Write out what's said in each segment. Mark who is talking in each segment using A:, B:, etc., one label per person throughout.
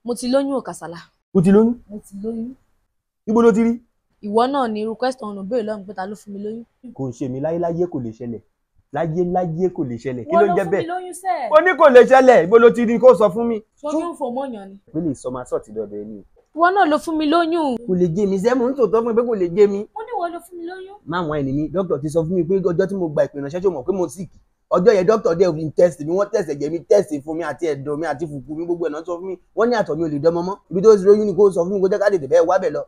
A: Mo ti lóyún o Kasala.
B: O ti lóyún?
A: Mo ti lóyún.
B: Ibo ló ti rí?
A: Ìwọ náà ni irú question ọ̀nà béèrè lọ́rùn pé ta ló fún mi lóyún.
B: Kò ń ṣe mi láyé kò lè ṣẹlẹ̀. Láyé kò lè ṣẹlẹ̀. Kí
A: Wọ́n
B: ló ń jẹ́
A: ló fún mi
B: bẹ́ẹ̀?
A: lóyún sẹ́ẹ̀.
B: Ó ní kò lè ṣẹlẹ̀. Ibo ló ti rí kó sọ fún mi.
A: Ṣóyún fò mọ́yàn ni.
B: Pé lè sọ máa sọ̀tì dọ̀dọ̀ ẹni.
A: Ìwọ náà ló fún mi lóyún.
B: Kò lè jẹ mi sẹ́mu ń tòótọ́ fún mi pé kò lè jẹ mi.
A: Mo ní ìwọ ló fún mi lóyún.
B: Máwọn ẹni mi dókítà ti sọ fún mi pé ọjọ́ tí mo gba ìpè ránṣẹ́ tó mọ̀ pé mo sick. Ọjọ́ yẹn dókítà dẹ̀ fi test mi, wọ́n test ẹ̀jẹ̀ mi, test fún mi àti ẹ̀dọ̀ mi àti fùfú mi gbogbo ẹ̀ náà sọ fún mi. Wọ́n ní àtọ̀ mi ò lè dánmọ́ mọ́. Ibi tó ti lóyún ni kó sọ fún mi kó jẹ́ ká tètè bẹ́ẹ̀ wá bẹ̀ lọ.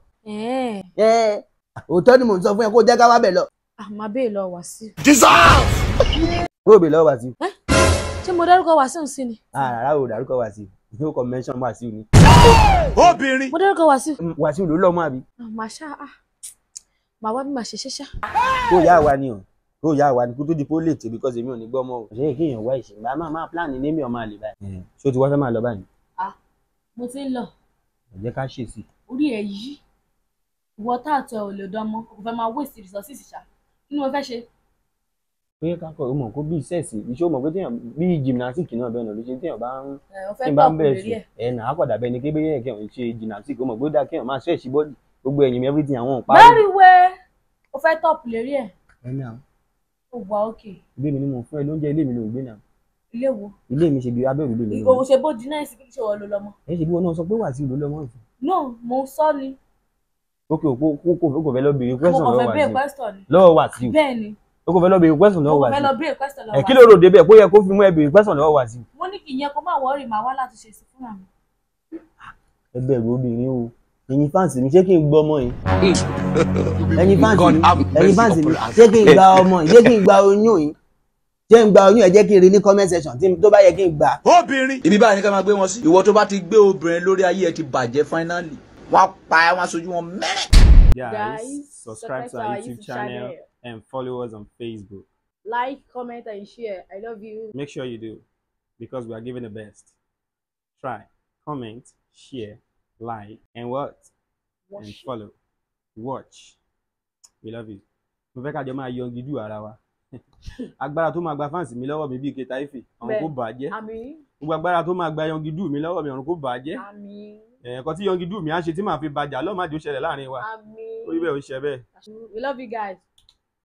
B: Òótọ́ ni mò ń sọ fún ẹ kó jẹ́ ká wá bẹ̀ lọ.
A: Màá béè lọ Wàsíù.
B: Kó bè lọ Wàsíù.
A: Ṣé mo dárúkọ Wàsíù sí ni?
B: Rárá o dárúkọ Wàsíù. Ìfẹ́ kọ mention Wàsíù ni.
C: Obìnrin.
A: Mo dárúkọ Wàsíù.
B: Wàsíù ló lọ́mọ àbí?
A: Màá wá bí màá ṣe ṣẹ́ṣá.
B: Kó yá wa ni o. Kó yá wa ni kó tó di pé late because èmi ò ní gbọ́ mọ́ o. Ṣé kí èèyàn wá ìṣe? Máa plan ní mi ọmọ àlè báyìí. Ṣé o ti wá fẹ́ máa lọ báyìí?
A: Mo ti ń lọ.
B: Ẹ jẹ́ ká ṣe sí.
A: Orí ẹ̀ yí. Ìwọ táàtọ̀ ò lè dánmọ́. Kò fẹ́ máa waste resources ṣá. Kí ni mo fẹ́ ṣe?
B: Pé ká kọ̀ mọ̀ kó bí sẹ́ẹ̀sì iṣẹ́ mọ̀ pé téèyàn bí gymnastic náà bẹ́ẹ̀ náà ló ṣe téèyàn bá ń bẹ̀rẹ̀ sí ẹ̀nà àkọ́dà bẹ́ẹ̀ ni pé bẹ́ẹ̀ kéèyàn ṣe gymnastic ó mọ̀ pé ó dáa kéèyàn máa stretch body gbogbo ẹ̀yìn everything àwọn òǹpa.
A: Very well. O fẹ́ top lérí ẹ̀.
B: Ẹni àwọn.
A: Ó wà okay.
B: Ilé mi ni mo fún ẹ lóúnjẹ ilé mi ló ń gbé náà.
A: Ilé wo?
B: Ilé mi ṣe bí abẹ́ òrùlé mi.
A: Òun ṣe bó di náà sí kí ṣe wọ́n ló lọ́mọ.
B: Ẹ ṣe bí wọn náà sọ pé Wàsíù ló lọ́mọ ìfún.
A: No, mo sọ ni.
B: Ókè kò fẹ́ lọ béèrè question
A: Mo kàn fẹ́ béèrè question ni.
B: lọ́wọ́ Wàsíù.
A: Bẹ́ẹ̀ ni.
B: Ó kò fẹ́ lọ béèrè question lọ́wọ́
A: Mo
B: Wàsíù.
A: fẹ́ lọ béèrè question lọ́wọ́ Wàsíù.
B: Kí ló rò débẹ̀ kó yẹ kó fi mú ẹ béèrè question lọ́wọ́ Wàsíù.
A: Mo ní kì í yẹn kó má wọ́ọ̀rì máa wá láti ṣe sí fúnra mi.
B: Ẹ bẹ̀rù obìnrin o. Ẹ̀yin fáǹsì mi ṣé kí n gbọ́ ọmọ yìí? Ẹ̀yin fáǹsì mi ṣé kí n gba ọmọ yìí? Ṣé kí n gba oyún yìí? Ṣé n gba oyún ẹ jẹ́ kí n rí ní comment section tó bá yẹ kí n gbà.
C: Obìnrin. Ibi báyìí ni ká máa gbé wọn sí. Ìwọ tó bá ti gbé obìnrin lórí ayé ẹ ti bàjẹ́ finally. Wọ́n pa ẹ wọ́n aṣojú wọn mẹ́rẹ̀.
B: Guys, subscribe to our YouTube channel and follow us on Facebook.
A: Like, comment and share. I love you.
B: Make sure you do because we are giving the best. Try, comment, share, like, and what?
A: Watch.
B: And follow. Watch. We love you. Mo fẹ́ ká jọ máa yan gidi ara wa. Agbára tó máa gba fáǹsì mi lọ́wọ́ mi bíi Keta Ife, ọ̀run kó bàjẹ́.
A: Àmín.
B: Gbogbo agbára tó máa gba yangidu mi lọ́wọ́ mi ọ̀run kó bàjẹ́.
A: Àmín.
B: Ẹ̀ẹ̀kan tí yangidu mi á ṣe tí màá fi bàjà lọ́ọ́ má jò ṣẹlẹ̀ láàrin wa.
A: Àmín.
B: Ó rí bẹ́ẹ̀ ó ṣe bẹ́ẹ̀.
A: We love you guys.